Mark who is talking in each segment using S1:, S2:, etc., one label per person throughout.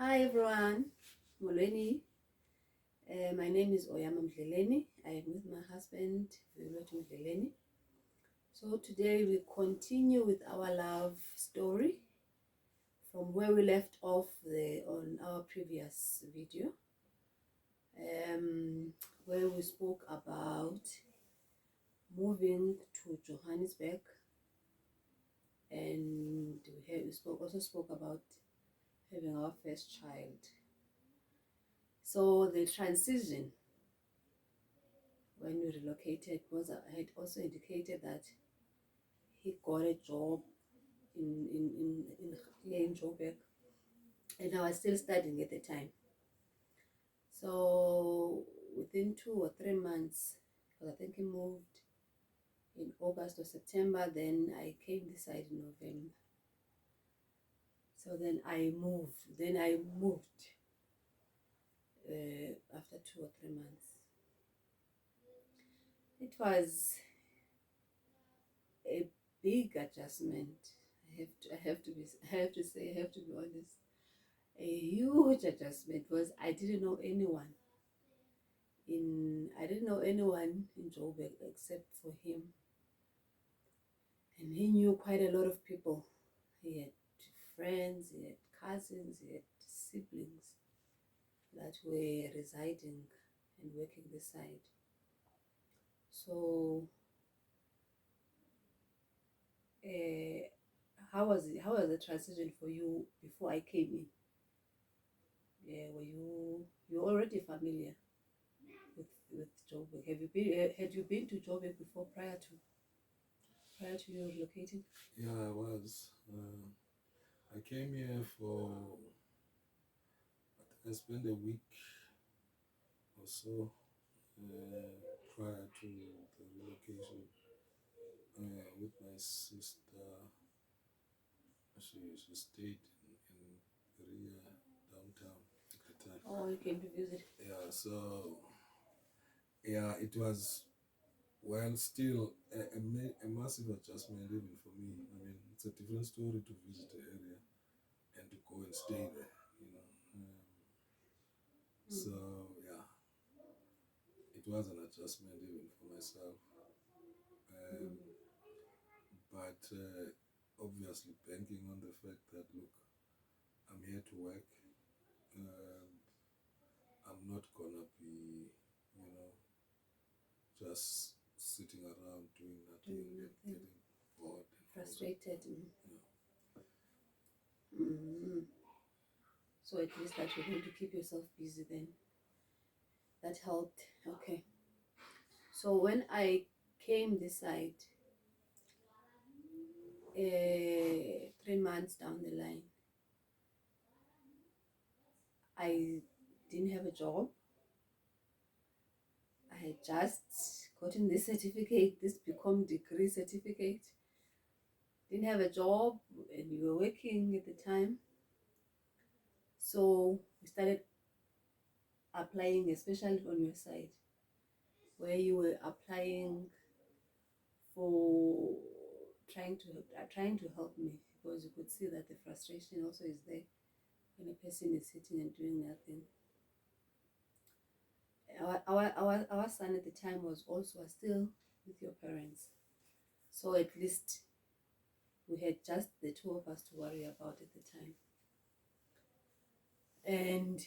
S1: Hi everyone, Molweni. My name is Oyama Mdleleni. I am with my husband, Violeta Mdleleni. So today we continue with our love story from where we left off on our previous video, where we spoke about moving to Johannesburg, and also spoke about having our first child. So the transition when we relocated was I had also indicated that he got a job here in Joburg, and I was still studying at the time. So within 2 or 3 months, because I think he moved in August or September, then I came this side in November. So then I moved. After 2 or 3 months. It was a big adjustment. I have to be honest. A huge adjustment was I didn't know anyone in Joburg except for him, and he knew quite a lot of people. He had friends, he had cousins, he had siblings that were residing and working this side. So how was the transition for you before I came in? Were you already familiar with Joburg? Had you been to Joburg before prior to you relocating?
S2: Yeah, I was. I came here I spent a week or so prior to the relocation with my sister. She stayed in Korea downtown at the time.
S1: Oh, you came to visit.
S2: Yeah, so it was still a massive adjustment even for me. I mean, it's a different story to visit the area and to go and stay there, you know. So yeah, it was an adjustment even for myself. But obviously banking on the fact that look, I'm here to work. I'm not gonna be, just sitting around doing nothing and getting bored and
S1: Frustrated.
S2: Yeah.
S1: So at least that you're going to keep yourself busy then. That helped. Okay. So when I came this side, 3 months down the line, I didn't have a job. I had just gotten this certificate, this become degree certificate. Didn't have a job, and we were working at the time. So we started applying, especially on your side, where you were applying for trying to help me, because you could see that the frustration also is there when a person is sitting and doing nothing. Our son at the time was still with your parents, so at least we had just the two of us to worry about at the time. And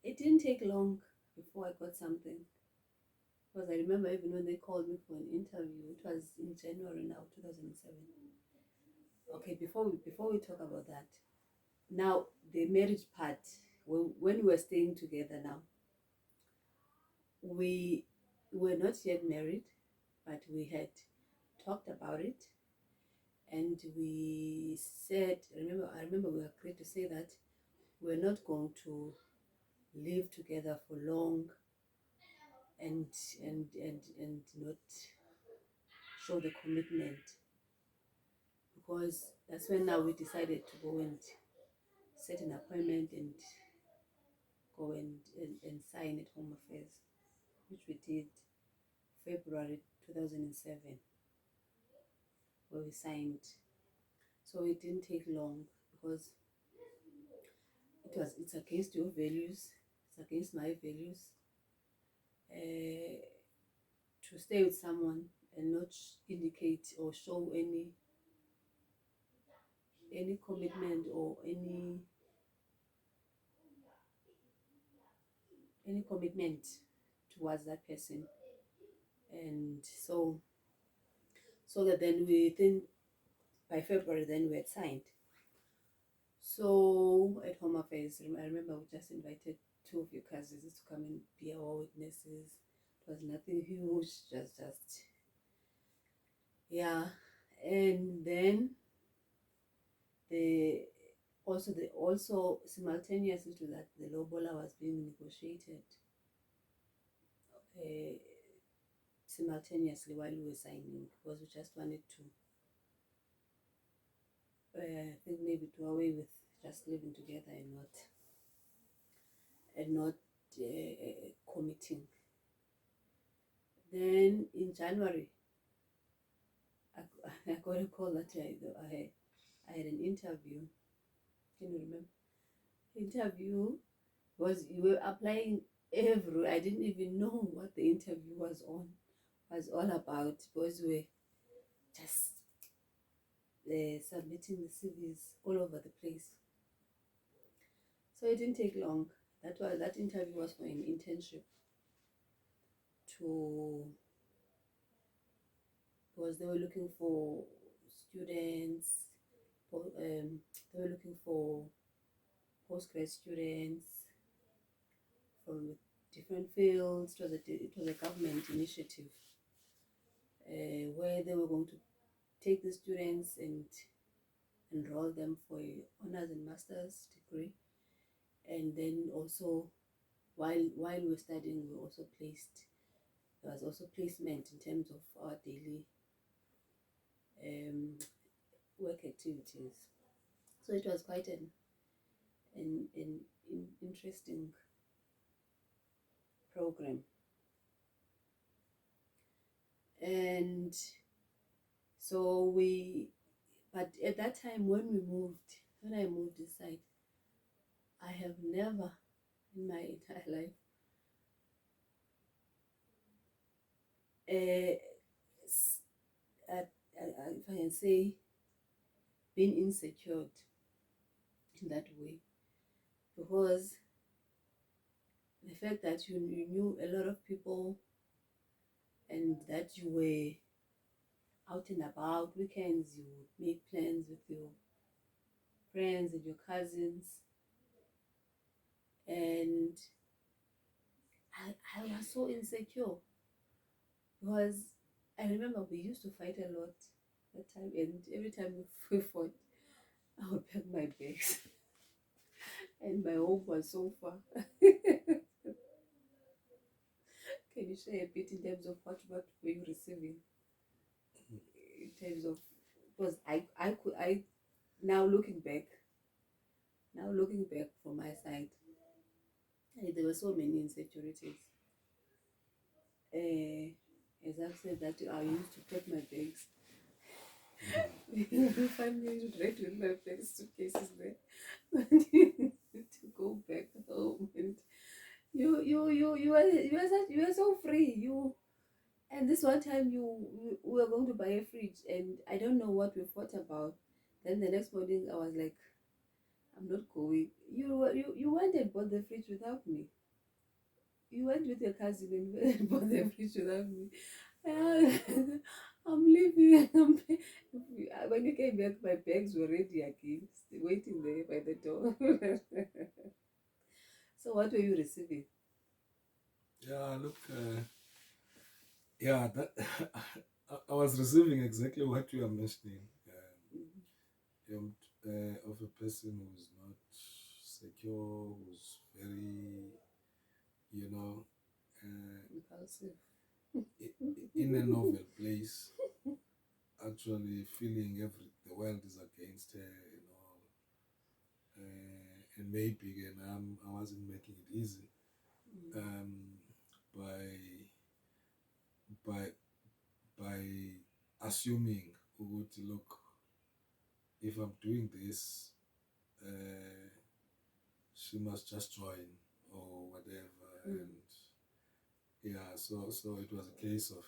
S1: it didn't take long before I got something, because I remember even when they called me for an interview, it was in January now, 2007. Okay, before we talk about that, now the marriage part, when we were staying together now, we were not yet married, but we had talked about it, and we said, I remember we agreed to say that we're not going to live together for long, and not show the commitment, because that's when now we decided to go and set an appointment and go and sign at Home Affairs, which we did February 2007, where we signed. So it didn't take long, because it's against your values, it's against my values, uh, to stay with someone and not indicate or show any commitment or any commitment towards that person. And so that then we think by February then we had signed. So at Home Affairs, I remember we just invited two of your cousins to come and be our witnesses. It was nothing huge, just yeah. And then the also simultaneously to that, the lobola was being negotiated uh, simultaneously while we were signing, because we just wanted to I think maybe do away with just living together and not committing. Then in January, I, I got a call that I had an interview. Can you remember? Interview was you were applying every. I didn't even know what the interview was all about, because we were just submitting the CVs all over the place. So it didn't take long. That interview was for an internship to because they were looking for students. They were looking for postgrad students from different fields. It was a government initiative where they were going to take the students and enroll them for a honors and masters degree, and then also while we were studying, we also placed. There was also placement in terms of our daily um, work activities. So it was quite an interesting program. And so but at that time when I moved this side, I have never in my entire life, uh, if I can say, been insecure in that way, because the fact that you knew a lot of people and that you were out and about weekends, you would make plans with your friends and your cousins, and I was so insecure because I remember we used to fight a lot that time, and every time we fought, I would pack my bags, and my home was so far. Can you share a bit in terms of what were you receiving in terms of, because I now looking back from my side, there were so many insecurities. Uh, as I've said that I used to pack my bags. You find me right with my bags, suitcases there to go back home, and you were so free. And this one time we were going to buy a fridge, and I don't know what we fought about. Then the next morning I was like, I'm not going. You went and bought the fridge without me. You went with your cousin and went and bought the fridge without me. I'm leaving. When you came back, my bags were ready again, waiting there by the door. So what were you receiving?
S2: Yeah, look, yeah, that I was receiving exactly what you are mentioning. Um, of a person who's not secure, who's very, you know,
S1: Impulsive.
S2: in a novel place, actually feeling the world is against her and all, and maybe again I wasn't making it easy um, by by by assuming, look, if I'm doing this, uh, she must just join or whatever. And yeah, so it was a case of,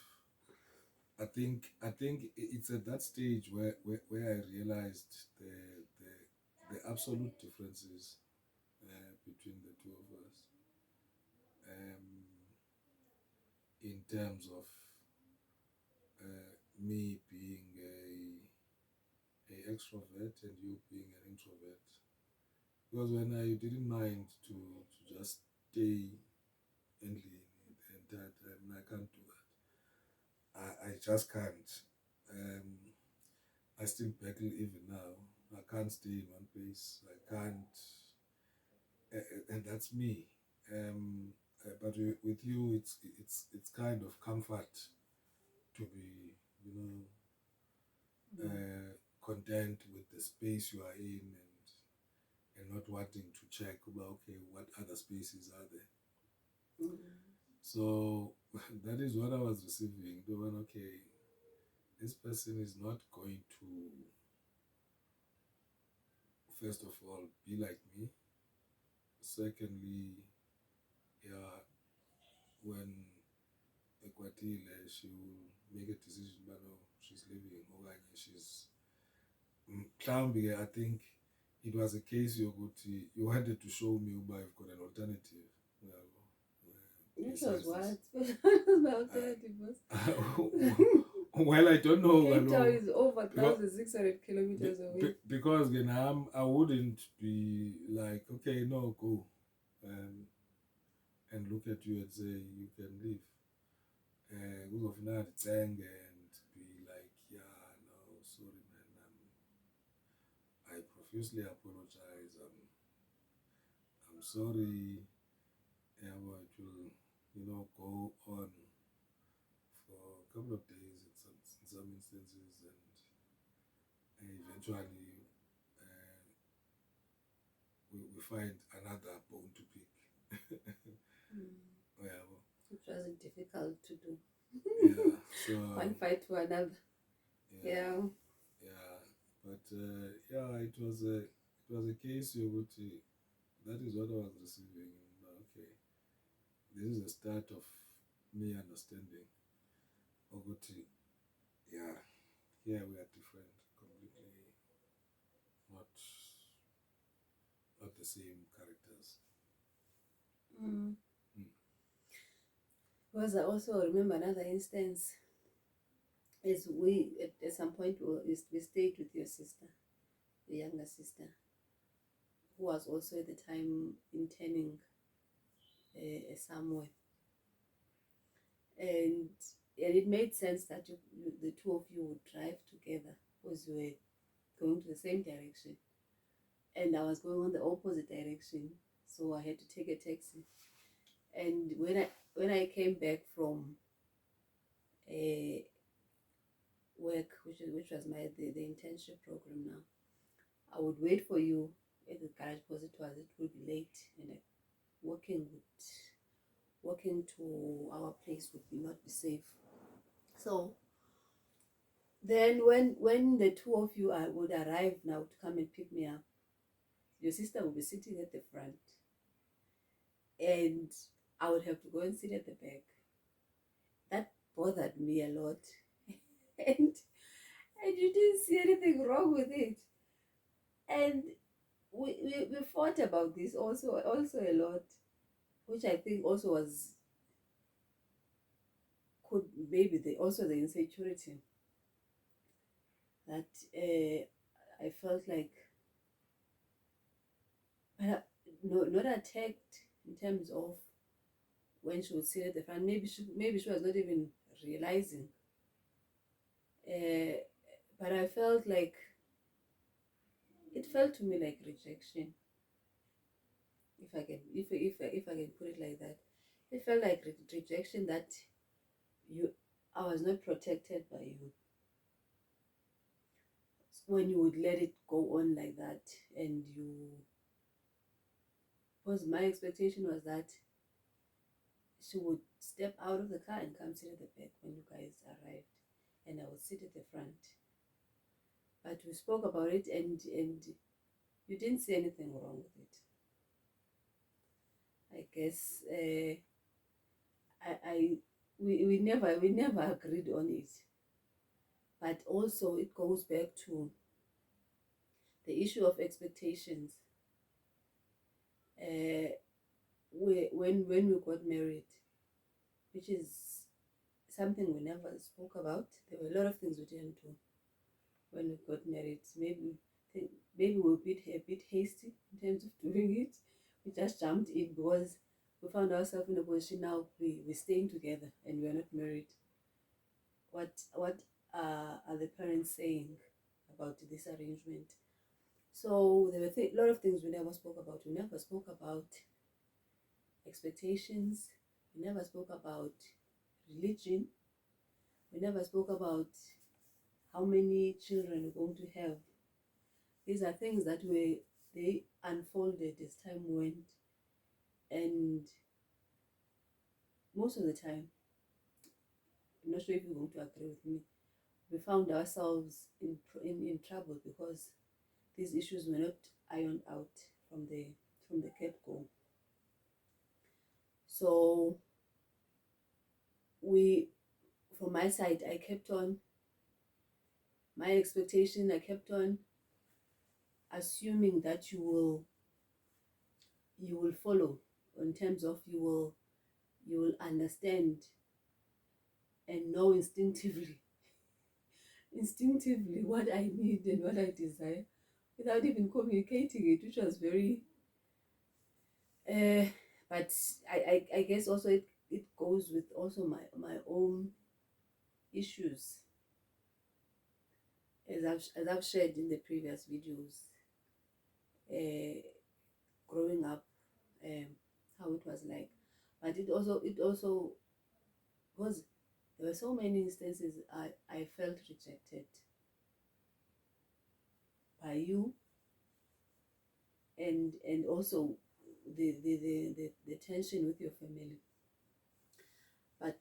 S2: I think it's at that stage where I realized the absolute differences between the two of us, um, in terms of me being a extrovert and you being an introvert. Because when I didn't mind to just stay and lean the entire time, and I can't do that. I just can't. Um, I still battle even now. I can't stay in one place. I can't, and that's me. But with you, it's kind of comfort to be, you know, content with the space you are in, and not wanting to check about, okay, what other spaces are there. So that is what I was receiving. The one, okay, this person is not going to, first of all, be like me. Secondly, yeah, when ekwatile, she will make a decision, but no, she's leaving, or she's mhlawumbi. I think it was a case yokuthi you wanted to show me uba you've got an alternative.
S1: Which was what? My alternative was?
S2: Well, I don't know.
S1: Cape Town is over 1,600 kilometers away.
S2: Because I wouldn't be like, okay, no, go, and look at you and say you can leave. And be like, yeah, no, sorry, man. I profusely apologize. I'm sorry. Yeah, but it will, go on for a couple of days in some instances, and eventually we find another bone to pick. Yeah, well,
S1: which wasn't difficult to do.
S2: Yeah, so
S1: one fight to another. Yeah.
S2: But yeah, it was a case you would see. That is what I was receiving. Okay, this is the start of me understanding. Ogoti, yeah, here we are different, completely not the same characters.
S1: Because I also remember another instance is we at some point we stayed with your sister, the younger sister, who was also at the time interning somewhere, and it made sense that the two of you would drive together because you were going to the same direction, and I was going on the opposite direction, so I had to take a taxi. And when I came back from work, which was the internship program now, I would wait for you at the garage because it would be late, and walking to our place would not be safe. So then when the two of you would arrive now to come and pick me up, your sister would be sitting at the front, and I would have to go and sit at the back. That bothered me a lot. and you didn't see anything wrong with it. And we fought about this also a lot, which I think also could maybe the insecurity that I felt like not attacked in terms of when she would sit at the front. Maybe she was not even realizing. But I felt like it felt to me like rejection. If I can put it like that, it felt like rejection that I was not protected by you when you would let it go on like that. And because my expectation was that she would step out of the car and come sit at the back when you guys arrived, and I would sit at the front. But we spoke about it, and you didn't see anything wrong with it. I guess I we never agreed on it. But also it goes back to the issue of expectations. When we got married, which is something we never spoke about. There were a lot of things we didn't do when we got married. Maybe we were a bit hasty in terms of doing it. We just jumped in because we found ourselves in a position now we're staying together and we're not married. What are the parents saying about this arrangement? So there were a lot of things we never spoke about. We never spoke about expectations. We never spoke about religion. We never spoke about how many children we're going to have. These are things that they unfolded as time went, and most of the time, I'm not sure if you're going to agree with me, we found ourselves in trouble because these issues were not ironed out from the get-go. So we, from my side, I kept on my expectation. I kept on assuming that you will follow, in terms of you will understand and know instinctively what I need and what I desire without even communicating it, which was very uh, but I guess also it goes with also my own issues, as I've shared in the previous videos, uh, growing up, um, how it was like. But it also was, there were so many instances I felt rejected by you, and also the tension with your family. But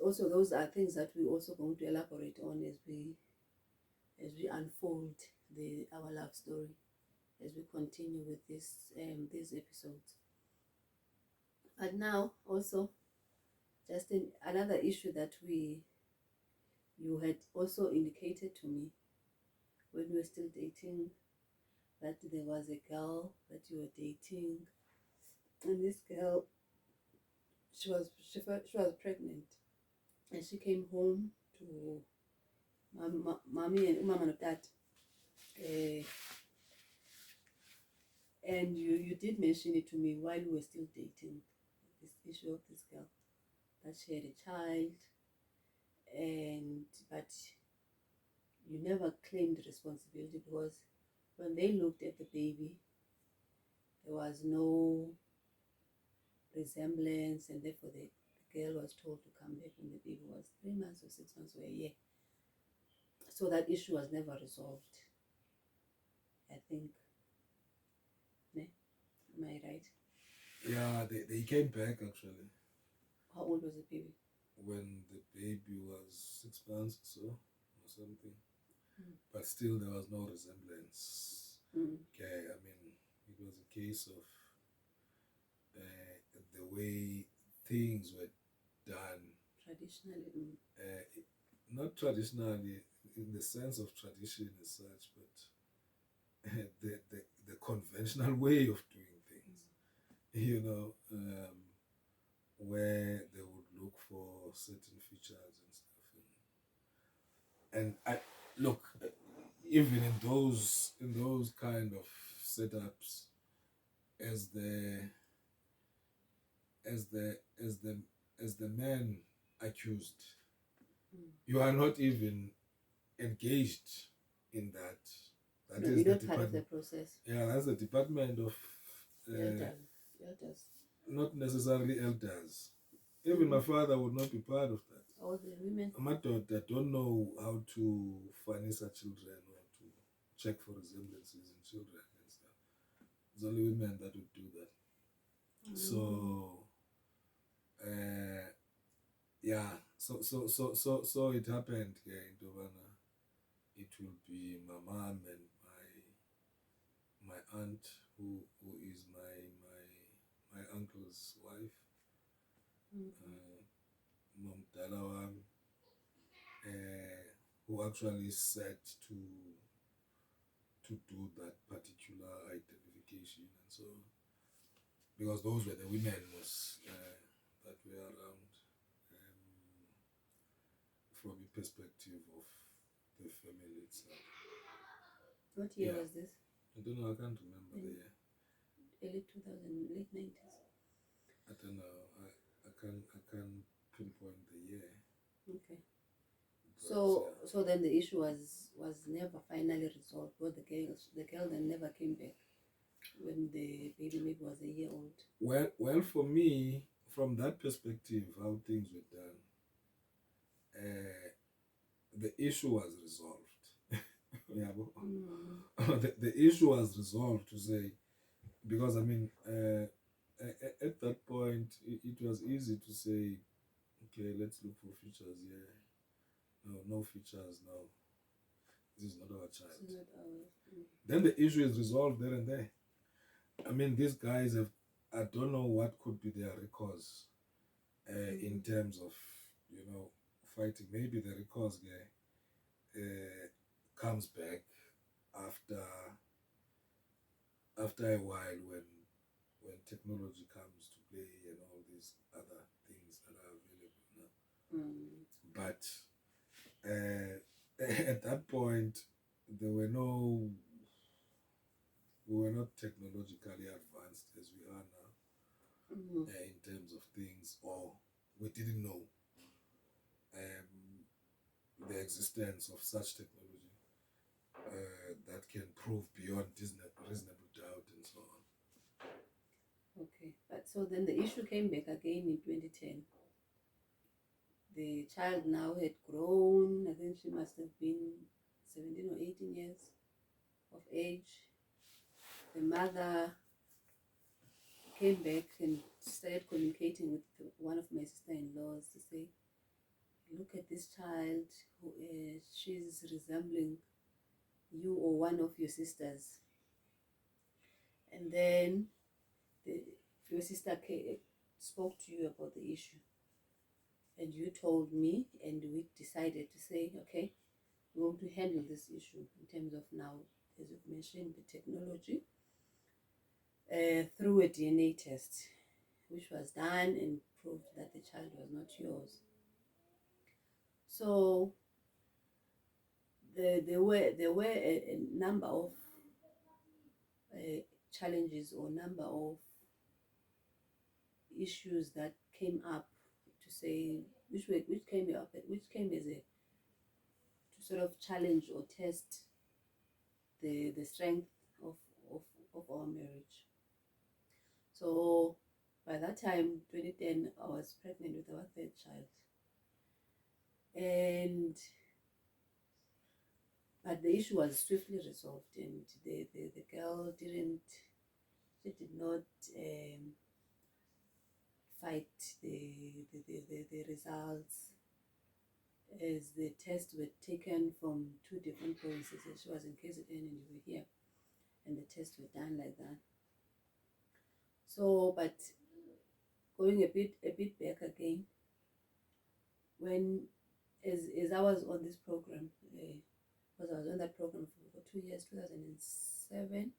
S1: also those are things that we're also going to elaborate on as we unfold our love story, as we continue with these episodes. But now also, just another issue that you had also indicated to me when we were still dating, that there was a girl that you were dating, and this girl, she was pregnant, and she came home to mommy and mama and dad, uh, and you did mention it to me while we were still dating, this issue of this girl, that she had a child, and but you never claimed responsibility because when they looked at the baby, there was no resemblance, and therefore the girl was told to come back when the baby was 3 months or 6 months or a year. So that issue was never resolved, I think. Ne? Am I right?
S2: Yeah, they came back actually
S1: How old was the baby?
S2: when the baby was 6 months or so, or something.
S1: Mm.
S2: But still, there was no resemblance.
S1: Mm.
S2: Okay, I mean, it was a case of the way things were done.
S1: Traditionally. Mm.
S2: Not traditionally in the sense of tradition as such, but the conventional way of doing things, you know, where they would look for certain features and stuff. And I look, even in those kind of setups, as the as the as the as the man accused,
S1: Mm.
S2: you are not even engaged in that. That
S1: No,
S2: is
S1: you're
S2: the
S1: not part of the
S2: department.
S1: process.
S2: Yeah, that's the department of
S1: Elders.
S2: not necessarily elders. Even my
S1: Mm.
S2: father would not be part of that.
S1: All the women.
S2: My daughter don't know how to finance her children or to check for resemblances in children and stuff. It's only women that would do that.
S1: Mm.
S2: So yeah, so it happened here in Dovana. It will be my mom and my aunt who is my uncle uncle's wife,
S1: Okay.
S2: Nomdala wami, who actually set to do that particular identification, and so because those were the women was that were around, from the perspective of the family itself.
S1: What year
S2: Yeah,
S1: was this?
S2: I don't know. I can't remember the
S1: In
S2: year.
S1: early 2000, late 90s.
S2: I don't know. I can't pinpoint the year.
S1: Okay.
S2: But
S1: So then the issue was never finally resolved. Well, the girl then never came back when the baby maybe was a year old.
S2: well, for me, from that perspective, how things were done, the issue was resolved. Yeah, the issue was resolved to say, because I mean, at that point, it was easy to say, okay, let's look for features here. No features now. This is not our
S1: This
S2: child.
S1: is not ours.
S2: Then the issue is resolved there and there. I mean, these guys have, I don't know what could be their recourse in terms of, fighting. Maybe the recourse guy comes back after a while, when technology comes to play and all these other things that are available now. But at that point, there were no we were not technologically advanced as we are now, in terms of things, or we didn't know the existence of such technology that can prove beyond reasonable doubt and so on.
S1: Okay, but so then the issue came back again in 2010. The child now had grown. I think she must have been 17 or 18 years of age. The mother came back and started communicating with one of my sister-in-laws to say, look at this child, who she's resembling you or one of your sisters. And then your sister spoke to you about the issue, and you told me, and we decided to say, okay, we want to handle this issue in terms of now, as you've mentioned, the technology, through a DNA test, which was done and proved that the child was not yours. So there were a number of challenges or number of issues that came up, to say which came as a to sort of challenge or test the strength of of, of our marriage. So by that time, 2010, I was pregnant with our third child, and but the issue was swiftly resolved, and the girl did not fight the results, as the tests were taken from two different provinces. She was in KZN and you were here, and the tests were done like that. So, but going a bit back again, when as I was on this program, because I was on that program for 2 years, 2007,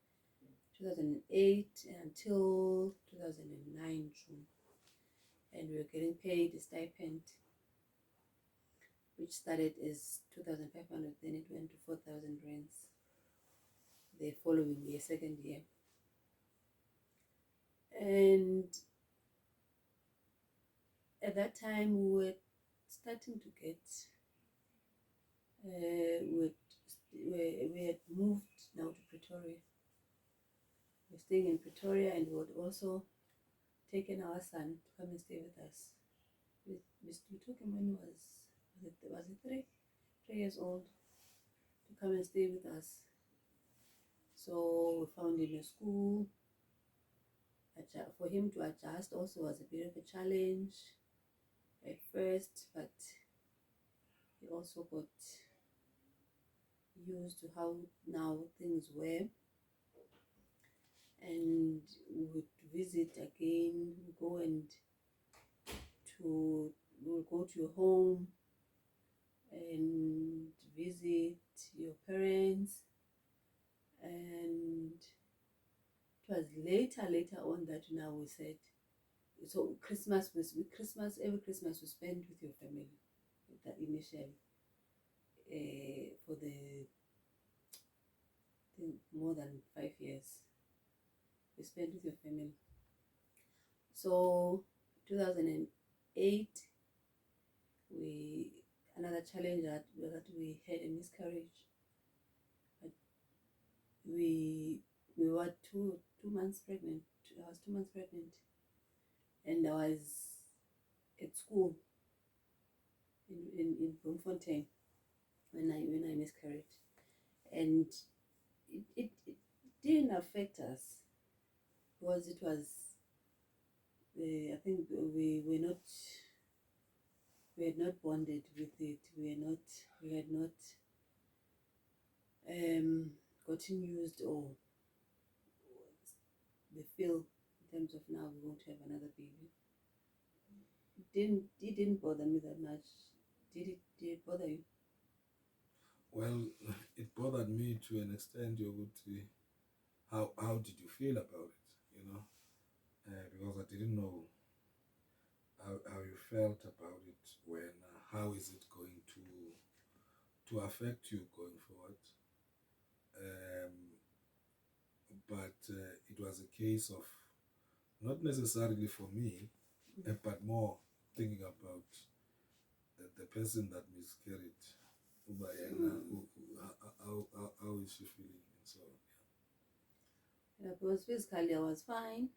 S1: 2008 until 2009 June, and we were getting paid a stipend, which started as 2,500, then it went to 4,000 rands the following year, second year. And at that time, we were starting to get, we had moved now to Pretoria. We're staying in Pretoria, and we had also taken our son to come and stay with us. We took him when he was it 3 years old, to come and stay with us. So we found him a school. For him to adjust also was a bit of a challenge at first, but he also got used to how now things were, and would visit again. To we'll go to your home and visit your parents. And it was later on that now we said, so Christmas, every Christmas we spend with your family. That initially, for the I think more than 5 years, we spent with your family. So 2008, we another challenge that we had a miscarriage. But we were two months pregnant. I was 2 months pregnant, and I was at school in Bloemfontein when I miscarried, and it didn't affect us because it was I think we had not bonded with it. We had not gotten used or the feel in terms of now we want to have another baby. It didn't bother me that much. Did it bother you?
S2: Well, it bothered me to an extent. You would see how did you feel about it? Because I didn't know how you felt about it when how is it going to affect you going forward. Um, but it was a case of not necessarily for me, but more thinking about the person that miscarried. How is she feeling? And so
S1: Yeah, because physically I was fine.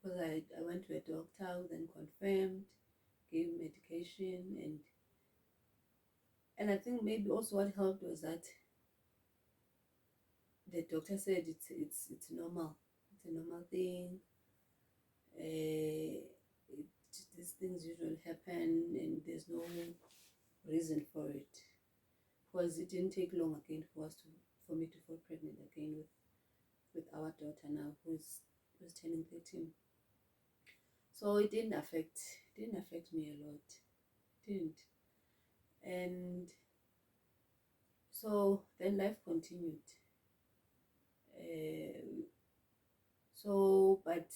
S1: Because I went to a doctor, then confirmed, gave medication, and I think maybe also what helped was that the doctor said it's normal. It's a normal thing. Uh, it, these things usually happen, and there's no reason for it. Because it didn't take long again for me to fall pregnant again with our daughter now, who's turning 13. So it didn't affect me a lot. It didn't. And so then life continued. Uh, but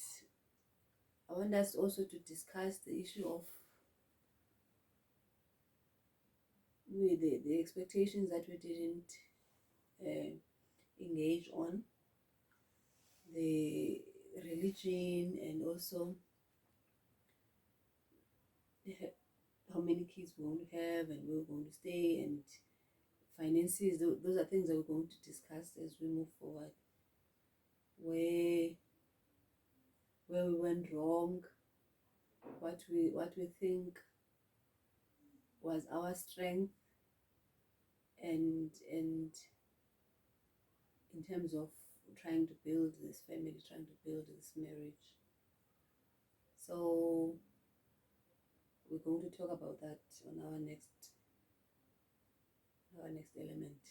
S1: I want us also to discuss the issue of the expectations that we didn't uh, engage on, the religion, and also how many kids we're going to have and where we're going to stay, and finances. Those are things that we're going to discuss as we move forward. Where we went wrong, what we think was our strength, and in terms of trying to build this family, trying to build this marriage. So we're going to talk about that on our next element.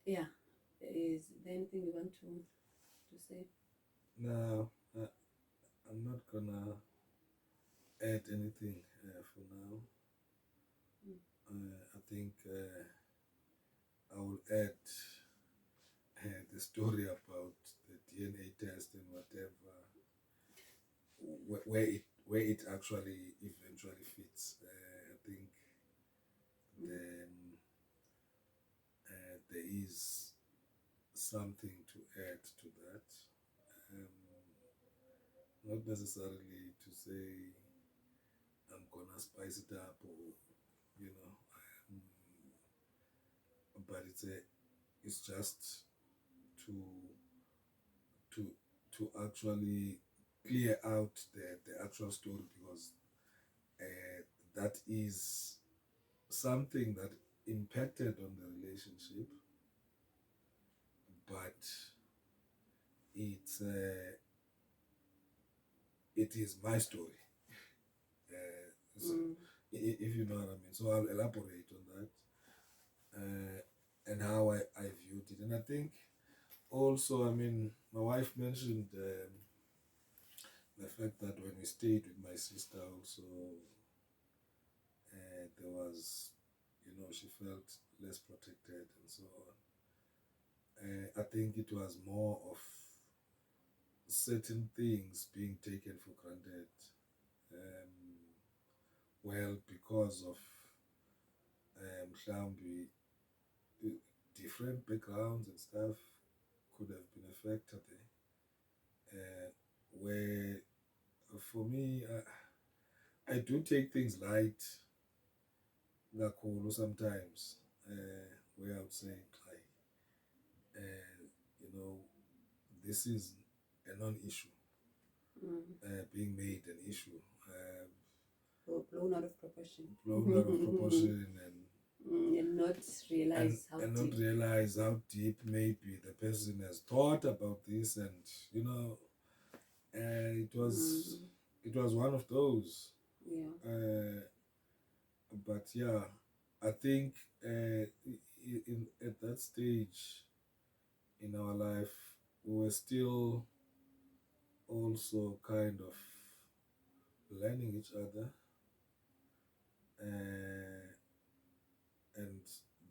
S1: Yeah. Is there anything you want to say?
S2: no, I'm not gonna add anything for now. I think I will add the story about the DNA test and whatever, where it actually eventually fits. I think then there is something to add to that. Um, Not necessarily to say I'm gonna spice it up or you know, um, but it's just to to to actually clear out the actual story because uh, that is something that impacted on the relationship, but it is my story. So if you know what I mean. So I'll elaborate on that and how I viewed it. And I think also, I mean, my wife mentioned the fact that when we stayed with my sister, also there was, she felt less protected and so on. I think it was more of certain things being taken for granted. Um, well, because of mhlawumbi, different backgrounds and stuff could have been a factor there. Where for me, I do take things light, kakhulu sometimes, where I would say, like, you know, this is a non-issue, being made an issue,
S1: blown out of proportion.
S2: blown out of proportion,
S1: And not realize how
S2: and
S1: deep.
S2: not realize how deep maybe the person has thought about this, and it was one of those.
S1: Yeah.
S2: But yeah, I think at that stage in our life, we were still also kind of learning each other, and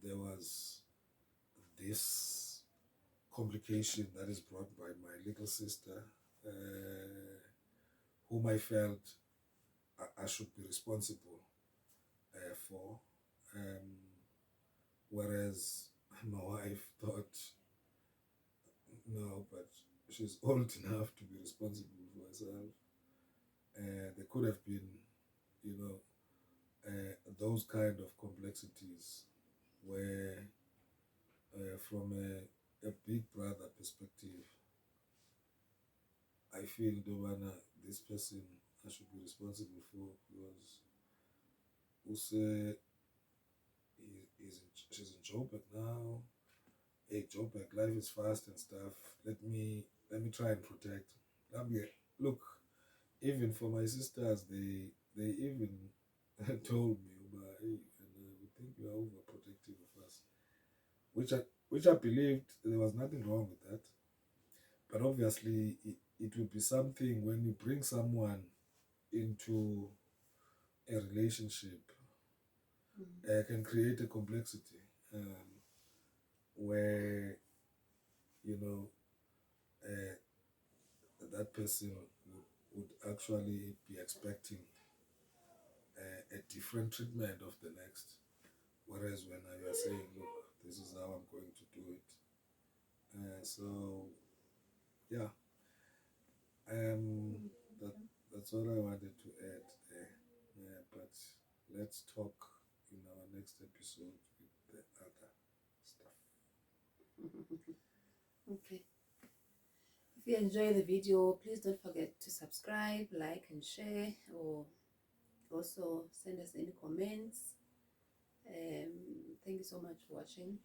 S2: there was this complication that is brought by my little sister, whom I felt I should be responsible for, whereas my wife thought, no, but she's old enough to be responsible for herself. There could have been, you know, those kind of complexities where, from a big brother perspective, I feel Dobana, this person I should be responsible for, because Use she's in Joburg now. Hey, Joburg, life is fast and stuff. Let me try and protect. Look, even for my sisters, they even told me, hey, we think you are overprotective of us, which I believed there was nothing wrong with that. But obviously, it would be something when you bring someone into a relationship, can create a complexity, where you know uh, that person would actually be expecting a different treatment of the next. Whereas when I was saying, look, this is how I'm going to do it. So yeah, um, that that's what I wanted to add there. Yeah, but let's talk in our next episode with the other stuff.
S1: Okay. If you enjoy the video, please don't forget to subscribe, like, and share, or also send us any comments. Thank you so much for watching.